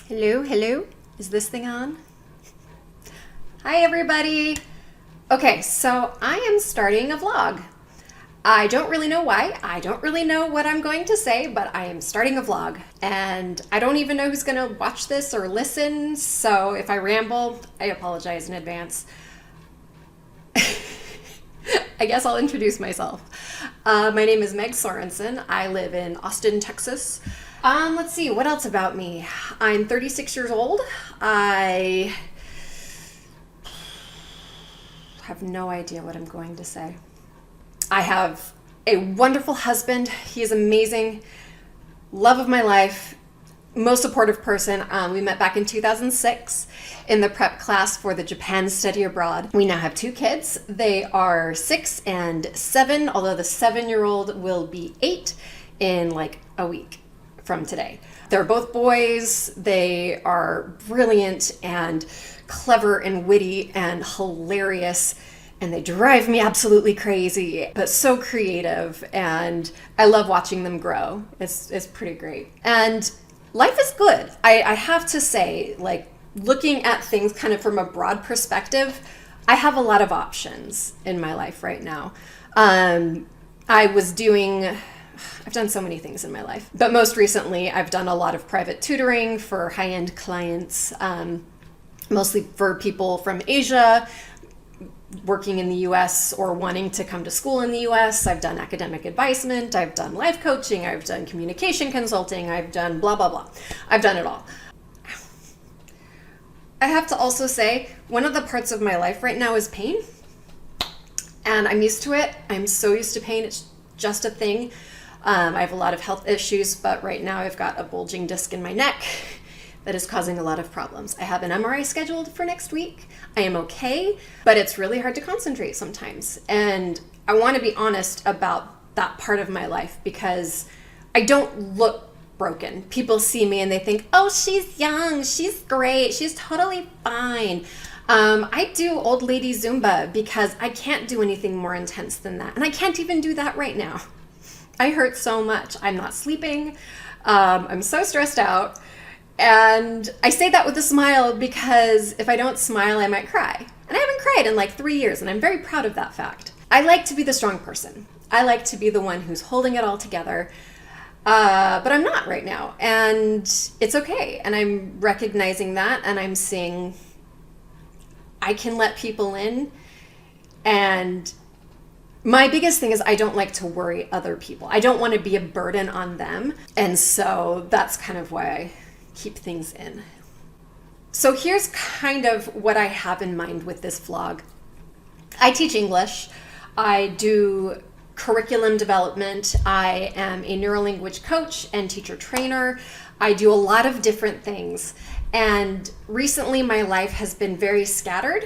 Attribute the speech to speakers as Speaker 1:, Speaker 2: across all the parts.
Speaker 1: Hello, hello. Is this thing on? Hi, everybody. Okay, so I am starting a vlog. I don't really know why. I don't really know what I'm going to say, but I am starting a vlog. And I don't even know who's going to watch this or listen, so if I ramble, I apologize in advance. I guess I'll introduce myself. My name is Meg Sorensen. I live in Austin, Texas. Let's see, what else about me? I'm 36 years old. I have no idea what I'm going to say. I have a wonderful husband. He is amazing. Love of my life. Most supportive person. We met back in 2006 in the prep class for the Japan study abroad. We now have 2 kids. They are 6 and 7, although the 7-year-old will be 8 in like a week from today. They're both boys. They are brilliant and clever and witty and hilarious, and they drive me absolutely crazy, but so creative, and I love watching them grow. It's pretty great. And life is good. I have to say, like, looking at things kind of from a broad perspective, I have a lot of options in my life right now. I've done so many things in my life, but most recently I've done a lot of private tutoring for high-end clients, mostly for people from Asia, working in the US or wanting to come to school in the US. I've done academic advisement, I've done life coaching, I've done communication consulting, I've done blah, blah, blah. I've done it all. I have to also say, one of the parts of my life right now is pain, and I'm used to it. I'm so used to pain, it's just a thing. I have a lot of health issues, but right now I've got a bulging disc in my neck that is causing a lot of problems. I have an MRI scheduled for next week. I am okay, but it's really hard to concentrate sometimes. And I want to be honest about that part of my life because I don't look broken. People see me and they think, oh, she's young, she's great, she's totally fine. I do old lady Zumba because I can't do anything more intense than that. And I can't even do that right now. I hurt so much. I'm not sleeping. I'm so stressed out. And I say that with a smile because if I don't smile, I might cry. And I haven't cried in like 3 years, and I'm very proud of that fact. I like to be the strong person. I like to be the one who's holding it all together. But I'm not right now. And it's okay. And I'm recognizing that, and I'm seeing I can let people in. And my biggest thing is I don't like to worry other people. I don't want to be a burden on them. And so that's kind of why I keep things in. So here's kind of what I have in mind with this vlog. I teach English. I do curriculum development. I am a Neurolanguage coach and teacher trainer. I do a lot of different things. And recently my life has been very scattered,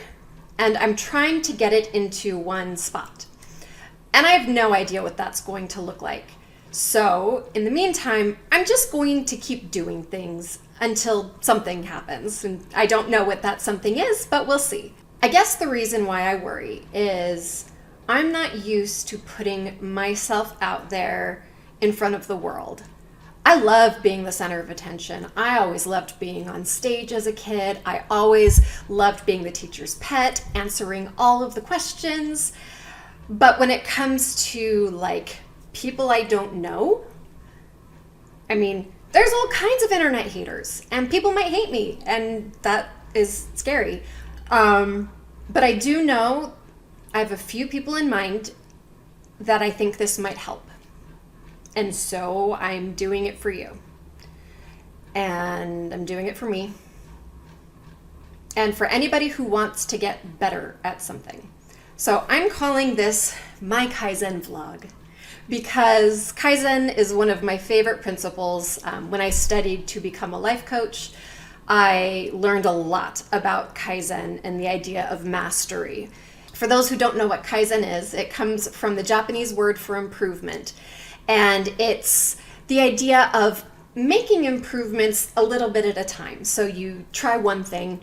Speaker 1: and I'm trying to get it into one spot. And I have no idea what that's going to look like. So in the meantime, I'm just going to keep doing things until something happens. And I don't know what that something is, but we'll see. I guess the reason why I worry is I'm not used to putting myself out there in front of the world. I love being the center of attention. I always loved being on stage as a kid. I always loved being the teacher's pet, answering all of the questions. But when it comes to like people I don't know, I mean, there's all kinds of internet haters, and people might hate me, and that is scary. But I do know I have a few people in mind that I think this might help. And so I'm doing it for you. And I'm doing it for me. And for anybody who wants to get better at something. So I'm calling this my Kaizen vlog because Kaizen is one of my favorite principles. When I studied to become a life coach, I learned a lot about Kaizen and the idea of mastery. For those who don't know what Kaizen is, it comes from the Japanese word for improvement. And it's the idea of making improvements a little bit at a time. So you try one thing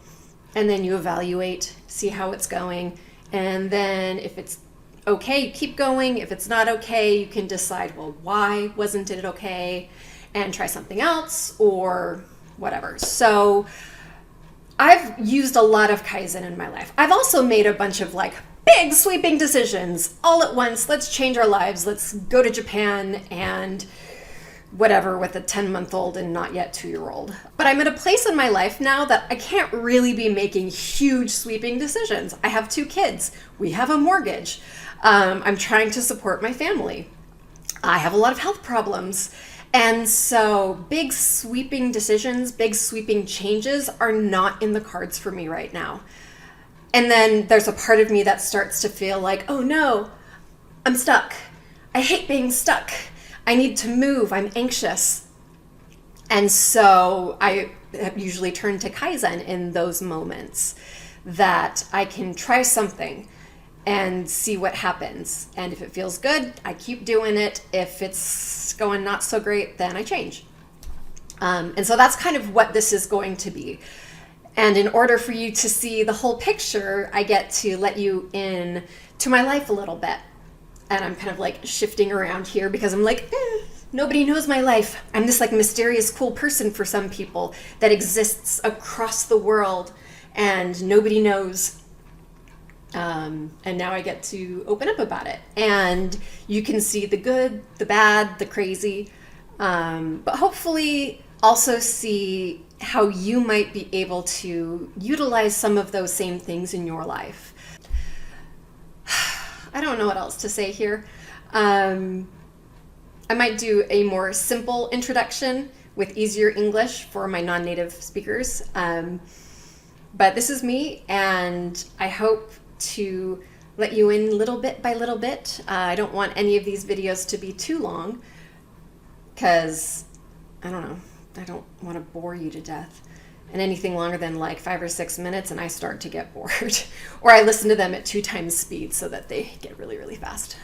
Speaker 1: and then you evaluate, see how it's going. And then if it's okay, you keep going. If it's not okay, you can decide, well, why wasn't it okay? And try something else, or whatever. So I've used a lot of Kaizen in my life. I've also made a bunch of like big sweeping decisions all at once. Let's change our lives. Let's go to Japan and whatever with a 10-month-old and not yet 2-year-old. But I'm at a place in my life now that I can't really be making huge sweeping decisions. I have 2 kids. We have a mortgage. I'm trying to support my family. I have a lot of health problems. And so big sweeping decisions, big sweeping changes are not in the cards for me right now. And then there's a part of me that starts to feel like, oh no, I'm stuck. I hate being stuck. I need to move. I'm anxious. And so I have usually turned to Kaizen in those moments, that I can try something and see what happens. And if it feels good, I keep doing it. If it's going not so great, then I change. And so that's kind of what this is going to be. And in order for you to see the whole picture, I get to let you in to my life a little bit. And I'm kind of like shifting around here because I'm like, nobody knows my life. I'm this like mysterious, cool person for some people that exists across the world and nobody knows. And now I get to open up about it, and you can see the good, the bad, the crazy, but hopefully also see how you might be able to utilize some of those same things in your life. I don't know what else to say here. I might do a more simple introduction with easier English for my non-native speakers. But this is me, and I hope to let you in little bit by little bit. I don't want any of these videos to be too long because, I don't know, I don't want to bore you to death. And anything longer than like 5 or 6 minutes and I start to get bored. Or I listen to them at 2 times speed so that they get really, really fast.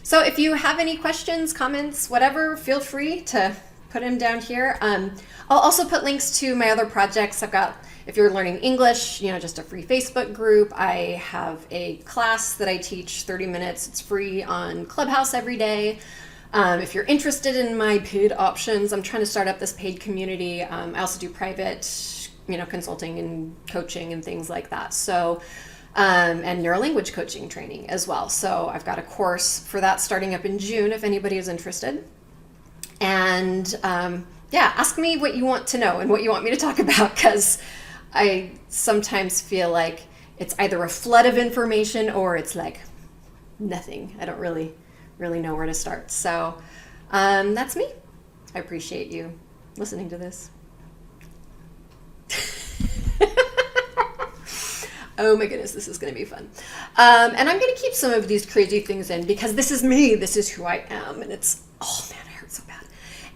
Speaker 1: So if you have any questions, comments, whatever, feel free to put them down here. I'll also put links to my other projects. I've got, if you're learning English, just a free Facebook group. I have a class that I teach 30 minutes. It's free on Clubhouse every day. If you're interested in my paid options, I'm trying to start up this paid community. I also do private, consulting and coaching and things like that. So, and Neurolanguage Coaching training as well. So I've got a course for that starting up in June if anybody is interested. And ask me what you want to know and what you want me to talk about, because I sometimes feel like it's either a flood of information or it's like nothing. I don't really know where to start. So that's me. I appreciate you listening to this. Oh my goodness, this is going to be fun. And I'm going to keep some of these crazy things in because this is me. This is who I am. And it's, oh man, it hurts so bad.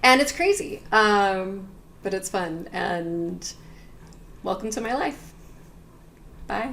Speaker 1: And it's crazy, but it's fun. And welcome to my life. Bye.